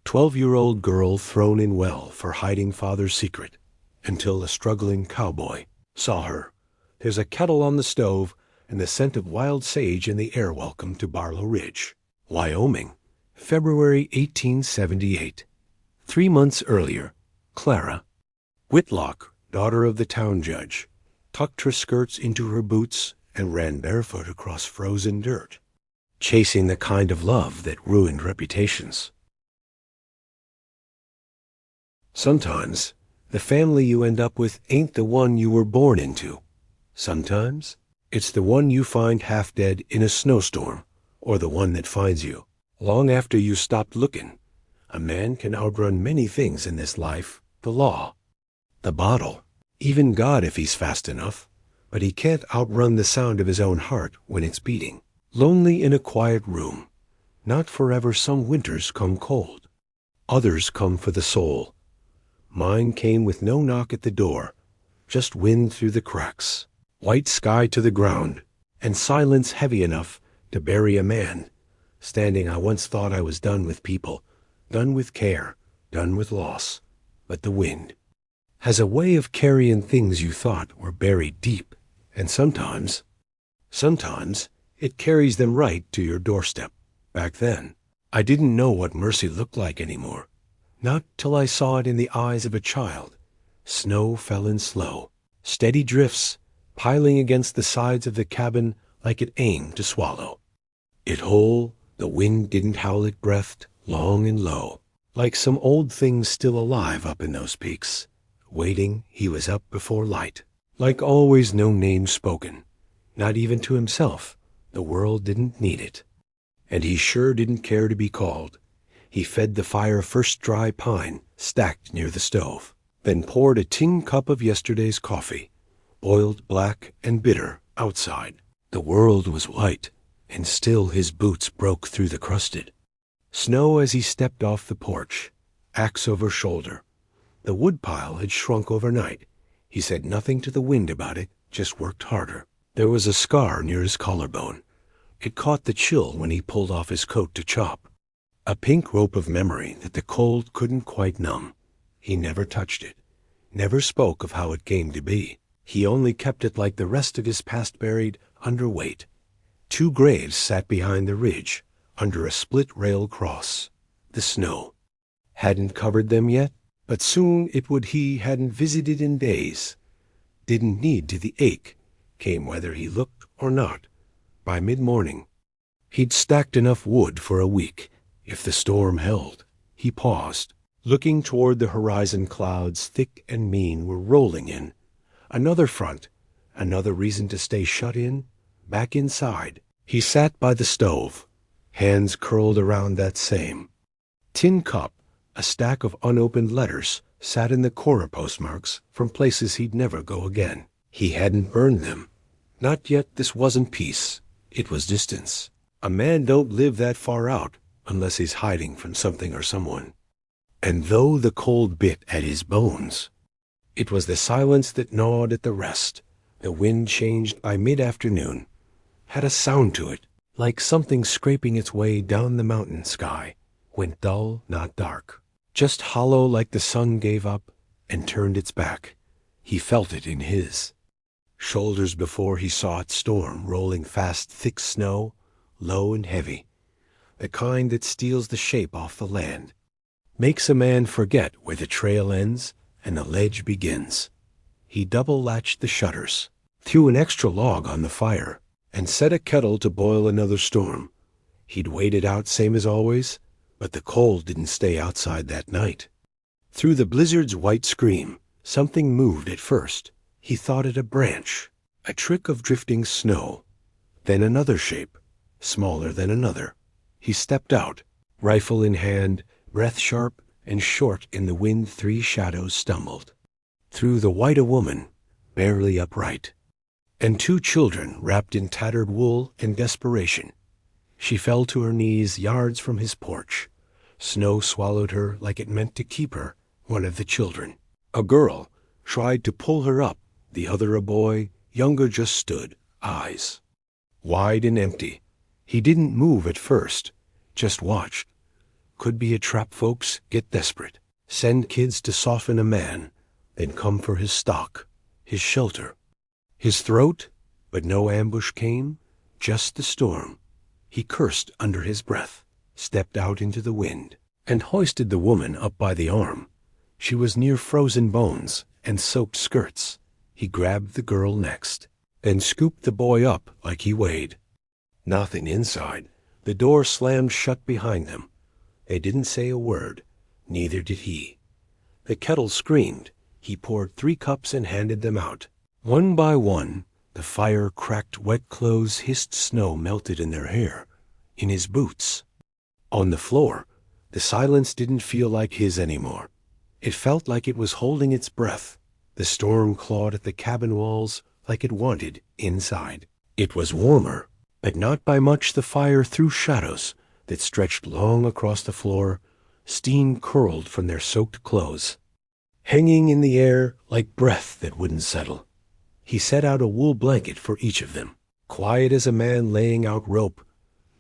12-year-old girl thrown in well for hiding father's secret, until a struggling cowboy saw her. There's a kettle on the stove and the scent of wild sage in the air. Welcome to Barlow Ridge, Wyoming, February 1878. 3 months earlier, Clara Whitlock, daughter of the town judge, tucked her skirts into her boots and ran barefoot across frozen dirt, chasing the kind of love that ruined reputations. Sometimes, the family you end up with ain't the one you were born into. Sometimes, it's the one you find half dead in a snowstorm, or the one that finds you long after you stopped looking. A man can outrun many things in this life: the law, the bottle, even God if he's fast enough, but he can't outrun the sound of his own heart when it's beating. Lonely in a quiet room. Not forever. Some winters come cold. Others come for the soul. Mine came with no knock at the door, just wind through the cracks, white sky to the ground, and silence heavy enough to bury a man. Standing, I once thought I was done with people, done with care, done with loss. But the wind has a way of carrying things you thought were buried deep, and sometimes it carries them right to your doorstep. Back then, I didn't know what mercy looked like anymore. Not till I saw it in the eyes of a child. Snow fell in slow, steady drifts, piling against the sides of the cabin like it aimed to swallow it whole. The wind didn't howl, it breathed long and low, like some old things still alive up in those peaks. Waiting, he was up before light. Like always, no name spoken, not even to himself. The world didn't need it, and he sure didn't care to be called. He fed the fire first dry pine stacked near the stove, then poured a tin cup of yesterday's coffee, boiled black and bitter outside. The world was white, and still his boots broke through the crusted snow as he stepped off the porch, axe over shoulder. The woodpile had shrunk overnight. He said nothing to the wind about it, just worked harder. There was a scar near his collarbone. It caught the chill when he pulled off his coat to chop. A pink rope of memory that the cold couldn't quite numb. He never touched it, never spoke of how it came to be. He only kept it like the rest of his past, buried underweight. 2 graves sat behind the ridge, under a split-rail cross. The snow hadn't covered them yet, but soon it would. He hadn't visited in days. Didn't need to. The ache came whether he looked or not. By mid-morning, he'd stacked enough wood for a week. If the storm held. He paused, looking toward the horizon. Clouds, thick and mean, were rolling in. Another front, another reason to stay shut in, back inside. He sat by the stove, hands curled around that same tin cup. A stack of unopened letters sat in the corner, postmarks from places he'd never go again. He hadn't burned them. Not yet. This wasn't peace. It was distance. A man don't live that far out unless he's hiding from something or someone. And though the cold bit at his bones, it was the silence that gnawed at the rest. The wind changed by mid-afternoon, had a sound to it, like something scraping its way down the mountain sky. Went dull, not dark, just hollow, like the sun gave up and turned its back. He felt it in his shoulders before he saw it storm, rolling fast, thick snow, low and heavy, the kind that steals the shape off the land, makes a man forget where the trail ends and the ledge begins. He double-latched the shutters, threw an extra log on the fire, and set a kettle to boil another storm. He'd wait it out same as always, but the cold didn't stay outside that night. Through the blizzard's white scream, something moved at first. He thought it a branch, a trick of drifting snow. Then another shape, smaller than another. He stepped out, rifle in hand, breath sharp and short in the wind. 3 shadows stumbled through the white. A woman, barely upright, and 2 children wrapped in tattered wool and desperation. She fell to her knees yards from his porch. Snow swallowed her like it meant to keep her. One of the children, a girl, tried to pull her up. The other, a boy, younger, just stood, eyes wide and empty. He didn't move at first, just watched. Could be a trap. Folks get desperate. Send kids to soften a man, then come for his stock, his shelter, his throat. But no ambush came, just the storm. He cursed under his breath, stepped out into the wind, and hoisted the woman up by the arm. She was near frozen bones and soaked skirts. He grabbed the girl next, and scooped the boy up like he weighed. Nothing inside. The door slammed shut behind them. They didn't say a word, neither did he. The kettle screamed. He poured 3 cups and handed them out. One by one, the fire cracked wet clothes, hissed snow melted in their hair, in his boots. On the floor, the silence didn't feel like his anymore. It felt like it was holding its breath. The storm clawed at the cabin walls like it wanted inside. It was warmer, but not by much. The fire threw shadows that stretched long across the floor. Steam curled from their soaked clothes, hanging in the air like breath that wouldn't settle. He set out a wool blanket for each of them, quiet as a man laying out rope.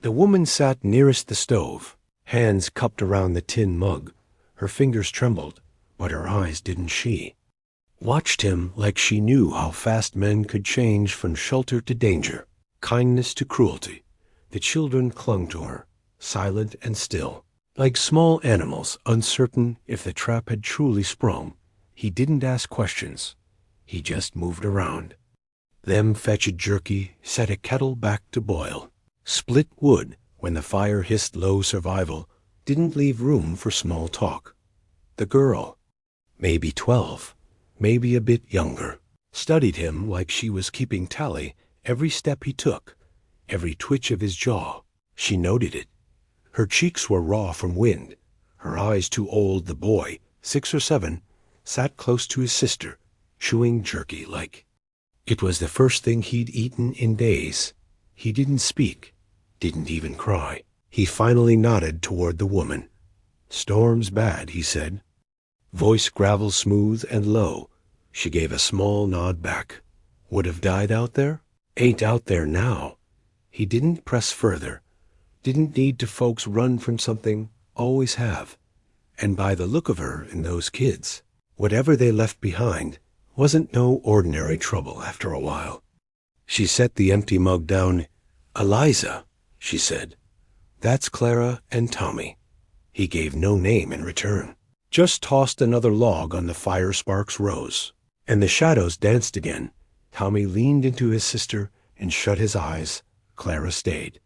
The woman sat nearest the stove, hands cupped around the tin mug. Her fingers trembled, but her eyes didn't. She watched him like she knew how fast men could change from shelter to danger, kindness to cruelty. The children clung to her, silent and still, like small animals, uncertain if the trap had truly sprung. He didn't ask questions. He just moved around. Them fetched jerky, set a kettle back to boil. Split wood when the fire hissed low. Survival didn't leave room for small talk. The girl, maybe 12, maybe a bit younger, studied him like she was keeping tally. Every step he took, every twitch of his jaw, she noted it. Her cheeks were raw from wind, her eyes too old. The boy, 6 or 7, sat close to his sister, chewing jerky like it was the first thing he'd eaten in days. He didn't speak, didn't even cry. He finally nodded toward the woman. "Storm's bad," he said. Voice gravel smooth and low. She gave a small nod back. Would have died out there? Ain't out there now. He didn't press further. Didn't need to. Folks run from something, always have. And by the look of her and those kids, whatever they left behind wasn't no ordinary trouble after a while. She set the empty mug down. "Eliza," she said. "That's Clara and Tommy." He gave no name in return, just tossed another log on the fire. Sparks rose, and the shadows danced again. Tommy leaned into his sister and shut his eyes. Clara stayed.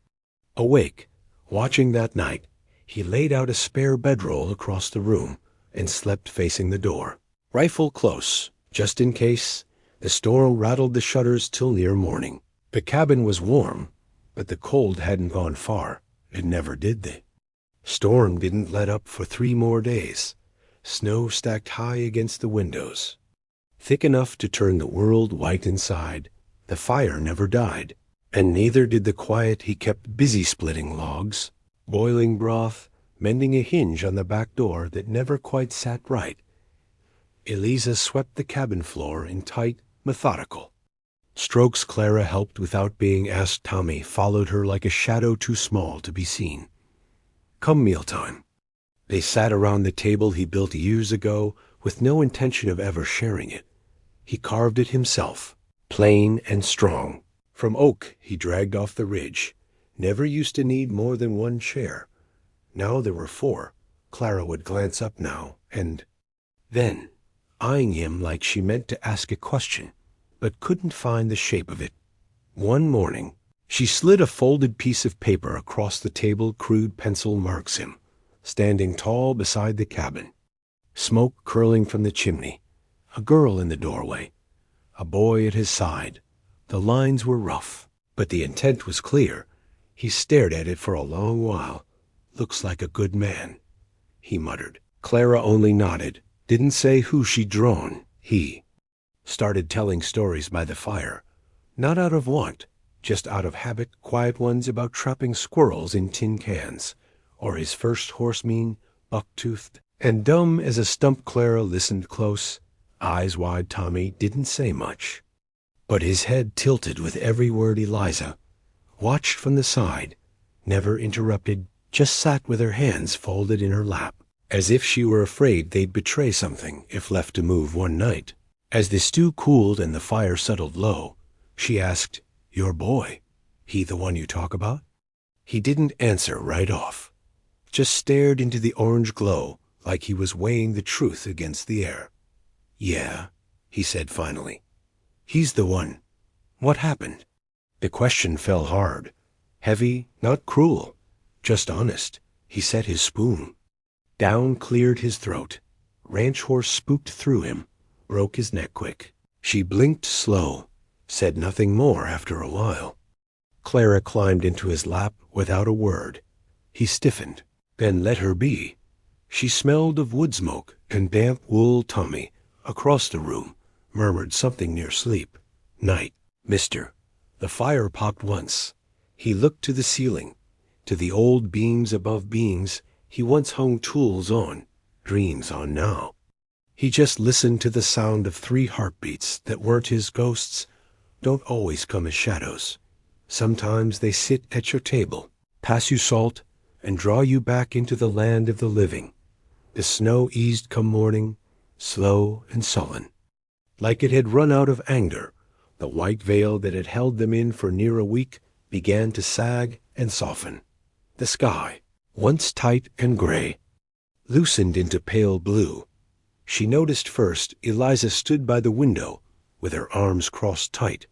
Awake, watching that night, he laid out a spare bedroll across the room and slept facing the door, rifle close, just in case. The storm rattled the shutters till near morning. The cabin was warm, but the cold hadn't gone far. It never did. The storm didn't let up for 3 more days. Snow stacked high against the windows, thick enough to turn the world white inside. The fire never died, and neither did the quiet. He kept busy splitting logs, boiling broth, mending a hinge on the back door that never quite sat right. Eliza swept the cabin floor in tight, methodical strokes. Clara helped without being asked. Tommy followed her like a shadow too small to be seen. Come mealtime, they sat around the table he built years ago with no intention of ever sharing it. He carved it himself, plain and strong. From oak he dragged off the ridge. Never used to need more than 1 chair. Now there were 4. Clara would glance up now and then, eyeing him like she meant to ask a question, but couldn't find the shape of it. One morning, she slid a folded piece of paper across the table. Crude pencil marks him, standing tall beside the cabin. Smoke curling from the chimney. A girl in the doorway. A boy at his side. The lines were rough, but the intent was clear. He stared at it for a long while. "Looks like a good man," he muttered. Clara only nodded, didn't say who she'd drawn. He started telling stories by the fire, not out of want, just out of habit. Quiet ones about trapping squirrels in tin cans, or his first horse, mean, buck-toothed, and dumb as a stump. Clara listened close, eyes wide. Tommy didn't say much, but his head tilted with every word. Eliza watched from the side, never interrupted, just sat with her hands folded in her lap, as if she were afraid they'd betray something if left to move one night. As the stew cooled and the fire settled low, she asked, "Your boy, he the one you talk about?" He didn't answer right off, just stared into the orange glow like he was weighing the truth against the air. "Yeah," he said finally. "He's the one. What happened?" The question fell hard, heavy, not cruel, just honest. He set his spoon down, cleared his throat. Ranch horse spooked through him, broke his neck quick. She blinked slow, said nothing more after a while. Clara climbed into his lap without a word. He stiffened, then let her be. She smelled of wood smoke and damp wool. Tommy, across the room, murmured something near sleep. "Night, mister." The fire popped once. He looked to the ceiling, to the old beams above beings he once hung tools on, dreams on now. He just listened to the sound of 3 heartbeats that weren't his ghosts. Don't always come as shadows. Sometimes they sit at your table, pass you salt, and draw you back into the land of the living. The snow eased come morning, slow and sullen, like it had run out of anger. The white veil that had held them in for near a week began to sag and soften. The sky, once tight and gray, loosened into pale blue. She noticed first Eliza stood by the window with her arms crossed tight.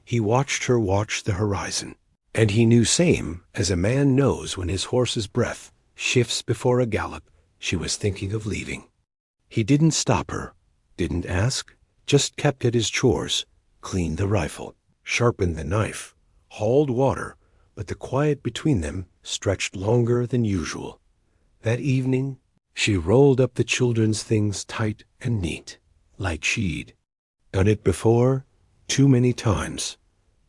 He watched her watch the horizon, and he knew same as a man knows when his horse's breath shifts before a gallop. She was thinking of leaving. He didn't stop her, didn't ask, just kept at his chores, cleaned the rifle, sharpened the knife, hauled water, but the quiet between them stretched longer than usual. That evening, she rolled up the children's things tight and neat, like she'd done it before, too many times.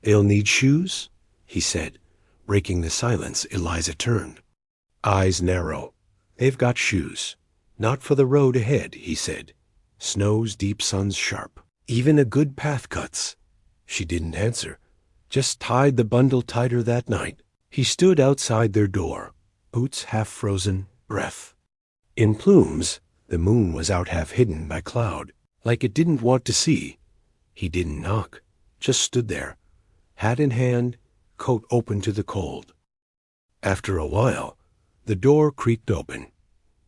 "They'll need shoes?" he said. Breaking the silence, Eliza turned, eyes narrow. "They've got shoes. Not for the road ahead," he said. "Snow's deep, sun's sharp. Even a good path cuts." She didn't answer, just tied the bundle tighter that night. He stood outside their door, boots half frozen, breath in plumes. The moon was out half hidden by cloud, like it didn't want to see. He didn't knock, just stood there, hat in hand, coat open to the cold. After a while, the door creaked open.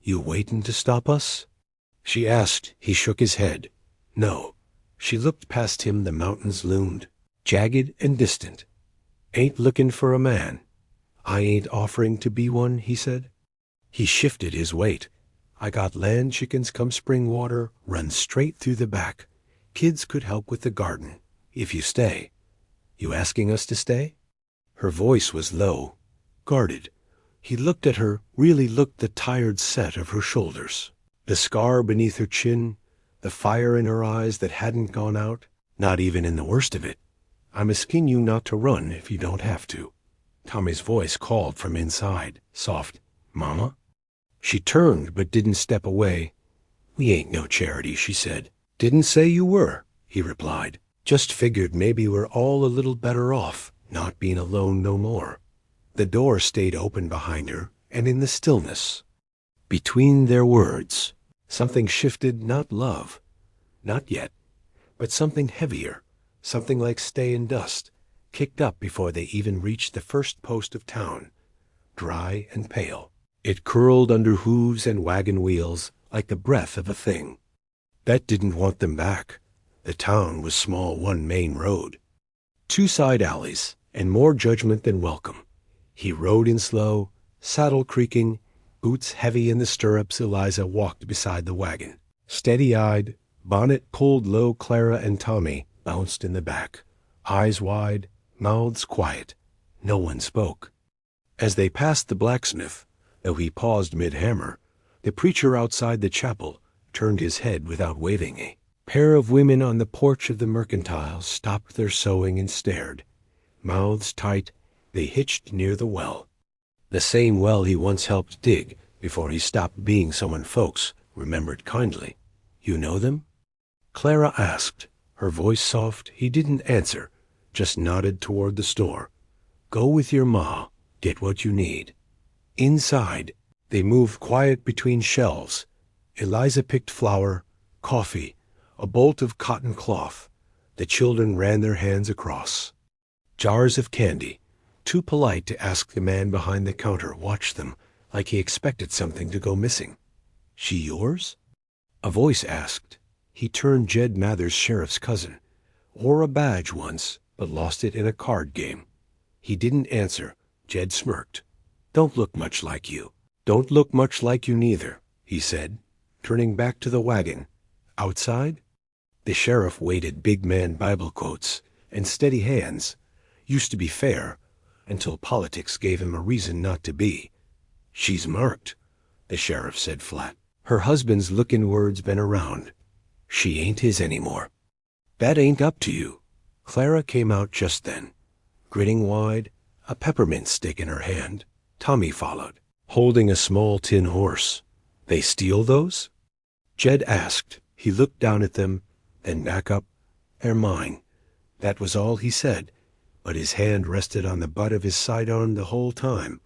"You waitin' to stop us?" she asked. He shook his head. "No." She looked past him. The mountains loomed, jagged and distant. "Ain't looking for a man. I ain't offering to be one," he said. He shifted his weight. "I got land chickens come spring water, run straight through the back. Kids could help with the garden, if you stay." "You asking us to stay?" Her voice was low, guarded. He looked at her, really looked the tired set of her shoulders, the scar beneath her chin, the fire in her eyes that hadn't gone out, not even in the worst of it. "I'm asking you not to run if you don't have to." Tommy's voice called from inside, soft, "Mama?" She turned but didn't step away. "We ain't no charity," she said. "Didn't say you were," he replied. "Just figured maybe we're all a little better off, not being alone no more." The door stayed open behind her, and in the stillness, between their words, something shifted. Not love, not yet, but something heavier, something like stay and dust, kicked up before they even reached the first post of town, dry and pale. It curled under hooves and wagon wheels like the breath of a thing that didn't want them back. The town was small, one main road, 2 side alleys, and more judgment than welcome. He rode in slow, saddle creaking, boots heavy in the stirrups. Eliza walked beside the wagon, steady-eyed, bonnet pulled low. Clara and Tommy bounced in the back, eyes wide, mouths quiet. No one spoke. As they passed the blacksmith, though he paused mid-hammer, the preacher outside the chapel turned his head without waving. A pair of women on the porch of the mercantile stopped their sewing and stared. Mouths tight, they hitched near the well. The same well he once helped dig before he stopped being someone folks remembered kindly. "You know them?" Clara asked, her voice soft. He didn't answer, just nodded toward the store. "Go with your ma, get what you need." Inside, they moved quiet between shelves. Eliza picked flour, coffee, a bolt of cotton cloth. The children ran their hands across. Jars of candy, too polite to ask the man behind the counter, watched them like he expected something to go missing. "She yours?" a voice asked. He turned. Jed Mather's sheriff's cousin. Wore a badge once, but lost it in a card game. He didn't answer. Jed smirked. "Don't look much like you." "Don't look much like you neither," he said, turning back to the wagon. "Outside?" The sheriff waited. Big man Bible quotes and steady hands. Used to be fair, until politics gave him a reason not to be. "She's marked," the sheriff said flat. "Her husband's lookin' words been around. She ain't his anymore." "That ain't up to you." Clara came out just then, grinning wide, a peppermint stick in her hand. Tommy followed, holding a small tin horse. "They steal those?" Jed asked. He looked down at them, then back up. "They're mine." That was all he said, but his hand rested on the butt of his sidearm the whole time.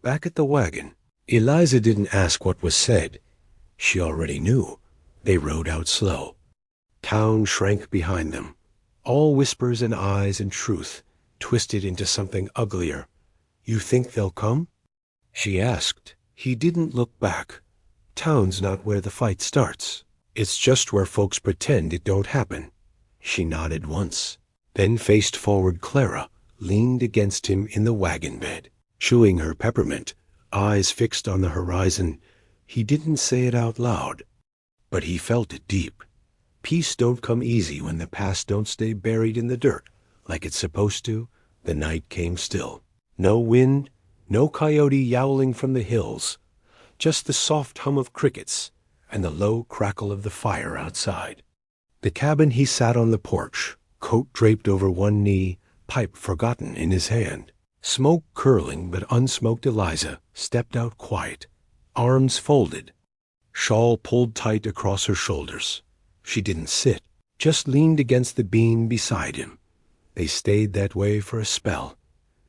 Back at the wagon, Eliza didn't ask what was said. She already knew. They rode out slow. Town shrank behind them. All whispers and eyes and truth, twisted into something uglier. "You think they'll come?" she asked. He didn't look back. "Town's not where the fight starts. It's just where folks pretend it don't happen." She nodded once, then faced forward. Clara leaned against him in the wagon bed, chewing her peppermint, eyes fixed on the horizon. He didn't say it out loud, but he felt it deep. Peace don't come easy when the past don't stay buried in the dirt like it's supposed to. The night came still. No wind, no coyote yowling from the hills, just the soft hum of crickets and the low crackle of the fire outside. The cabin. He sat on the porch, coat draped over one knee, pipe forgotten in his hand. Smoke curling, but unsmoked. Eliza stepped out quiet, arms folded, shawl pulled tight across her shoulders. She didn't sit, just leaned against the beam beside him. They stayed that way for a spell,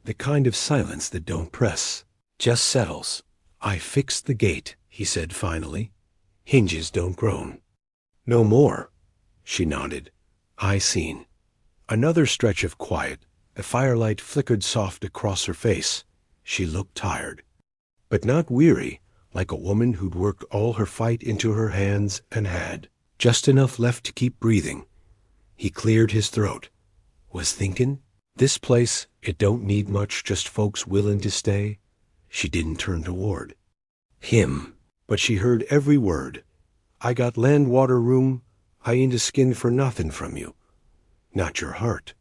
the kind of silence that don't press, just settles. "I fixed the gate," he said finally. "Hinges don't groan." "No more." She nodded. "I seen." Another stretch of quiet. The firelight flickered soft across her face. She looked tired, but not weary, like a woman who'd worked all her fight into her hands and had just enough left to keep breathing. He cleared his throat. "Was thinkin', this place, it don't need much, just folks willin' to stay." She didn't turn toward him, but she heard every word. "I got land, water, room. I ain't a skin for nothin' from you. Not your heart,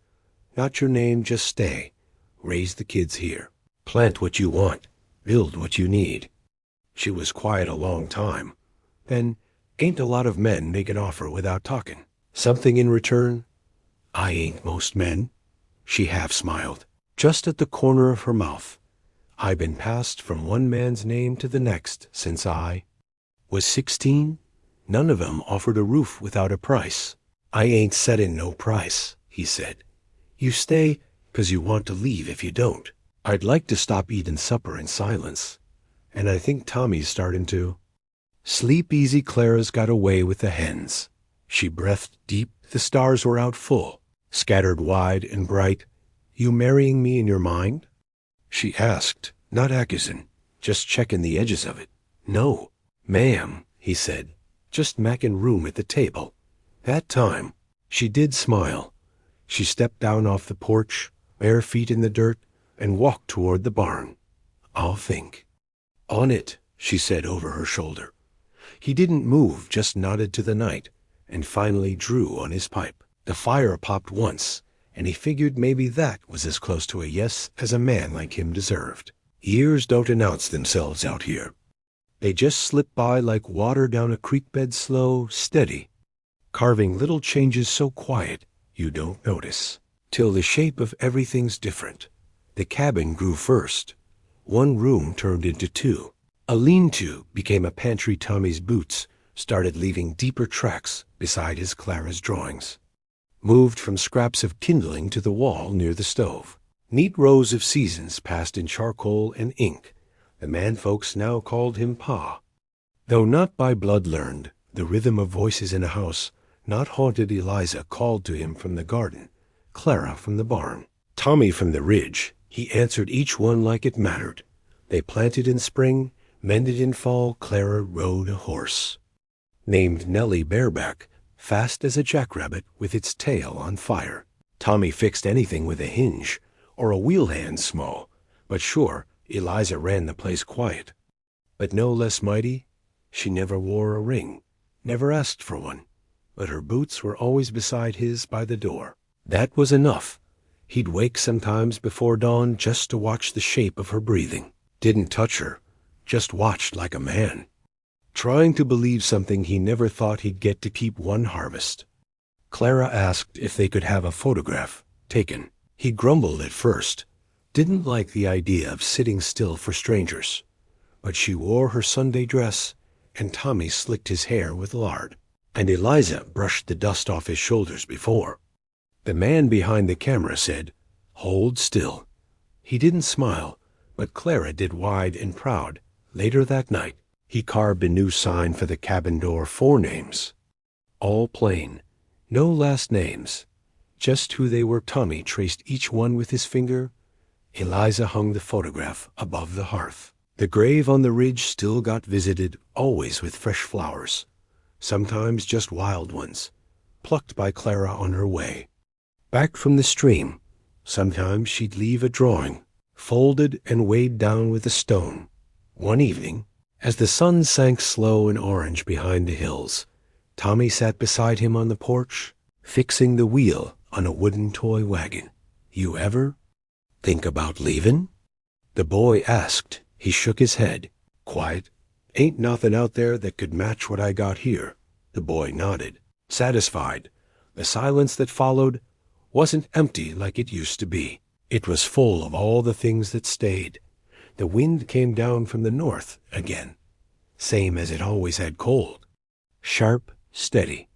not your name, just stay. Raise the kids here. Plant what you want, build what you need." She was quiet a long time. Then, "Ain't a lot of men make an offer without talking. Something in return?" "I ain't most men." She half smiled, just at the corner of her mouth. "I been passed from one man's name to the next since I was 16. None of 'em offered a roof without a price." "I ain't settin' no price," he said. "You stay 'cause you want to leave if you don't. I'd like to stop eatin' supper in silence, and I think Tommy's startin' to sleep easy." Clara's got away with the hens. She breathed deep. The stars were out full, scattered wide and bright. "You marrying me in your mind?" she asked, not accusing, just checking the edges of it. "No, ma'am," he said, "just makin' room at the table. That time." She did smile. She stepped down off the porch, bare feet in the dirt, and walked toward the barn. "I'll think on it," she said over her shoulder. He didn't move, just nodded to the night, and finally drew on his pipe. The fire popped once, and he figured maybe that was as close to a yes as a man like him deserved. Years don't announce themselves out here. They just slip by like water down a creek bed, slow, steady, carving little changes so quiet you don't notice, till the shape of everything's different. The cabin grew first. One room turned into two. A lean-to became a pantry. Tommy's boots started leaving deeper tracks beside his Clara's drawings, moved from scraps of kindling to the wall near the stove. Neat rows of seasons passed in charcoal and ink. The man folks now called him Pa. Though not by blood learned, the rhythm of voices in a house not haunted Eliza called to him from the garden, Clara from the barn, Tommy from the ridge. He answered each one like it mattered. They planted in spring, mended in fall. Clara rode a horse named Nellie Bareback, fast as a jackrabbit with its tail on fire. Tommy fixed anything with a hinge or a wheel hand small, but sure, Eliza ran the place quiet. But no less mighty, she never wore a ring, never asked for one, but her boots were always beside his by the door. That was enough. He'd wake sometimes before dawn just to watch the shape of her breathing. Didn't touch her, just watched like a man, trying to believe something he never thought he'd get to keep one harvest. Clara asked if they could have a photograph taken. He grumbled at first, didn't like the idea of sitting still for strangers, but she wore her Sunday dress, and Tommy slicked his hair with lard, and Eliza brushed the dust off his shoulders before. The man behind the camera said, "Hold still." He didn't smile, but Clara did wide and proud. Later that night, he carved a new sign for the cabin door, 4 names. All plain, no last names, just who they were. Tommy traced each one with his finger. Eliza hung the photograph above the hearth. The grave on the ridge still got visited, always with fresh flowers, sometimes just wild ones, plucked by Clara on her way back from the stream. Sometimes she'd leave a drawing, folded and weighed down with a stone. One evening, as the sun sank slow and orange behind the hills, Tommy sat beside him on the porch, fixing the wheel on a wooden toy wagon. "You ever think about leavin'?" the boy asked. He shook his head. "Quiet. Ain't nothing out there that could match what I got here." The boy nodded, satisfied. The silence that followed wasn't empty like it used to be. It was full of all the things that stayed. The wind came down from the north again, same as it always had cold. Sharp, steady,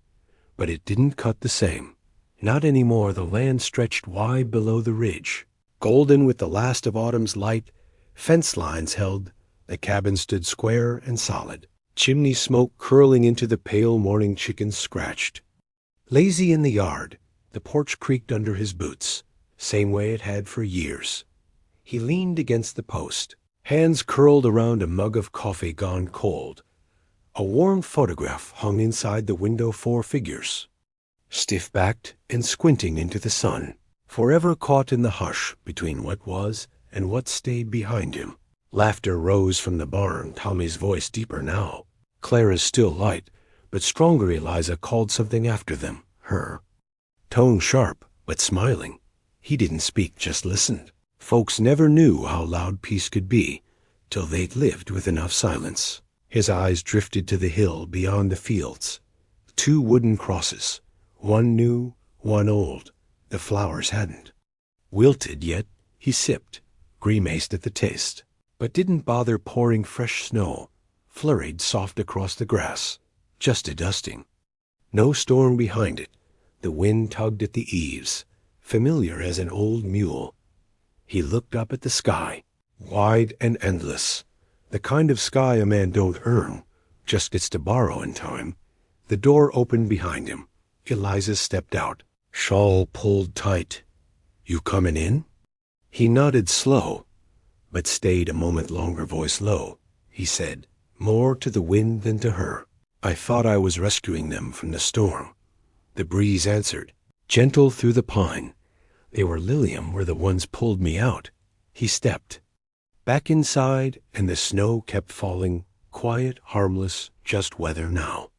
but it didn't cut the same. Not anymore. The land stretched wide below the ridge, golden with the last of autumn's light. Fence lines held. The cabin stood square and solid. Chimney smoke curling into the pale morning. Chickens scratched lazy in the yard. The porch creaked under his boots, same way it had for years. He leaned against the post, hands curled around a mug of coffee gone cold. A worn photograph hung inside the window. 4 figures, stiff-backed and squinting into the sun, forever caught in the hush between what was and what stayed behind him. Laughter rose from the barn, Tommy's voice deeper now. Clara's still light, but stronger. Eliza called something after them, her tone sharp but smiling. He didn't speak, just listened. Folks never knew how loud peace could be till they'd lived with enough silence. His eyes drifted to the hill beyond the fields. 2 wooden crosses, one new, one old. The flowers hadn't wilted yet. He sipped, grimaced at the taste, but didn't bother pouring. Fresh snow flurried soft across the grass, just a dusting. No storm behind it. The wind tugged at the eaves, familiar as an old mule. He looked up at the sky, wide and endless, the kind of sky a man don't earn, just gets to borrow in time. The door opened behind him. Eliza stepped out, shawl pulled tight. "You comin' in?" He nodded slow, but stayed a moment longer. Voice low, he said, more to the wind than to her. "I thought I was rescuing them from the storm." The breeze answered, gentle through the pine. "They were Lilium were the ones pulled me out." He stepped back inside, and the snow kept falling, quiet, harmless, just weather now.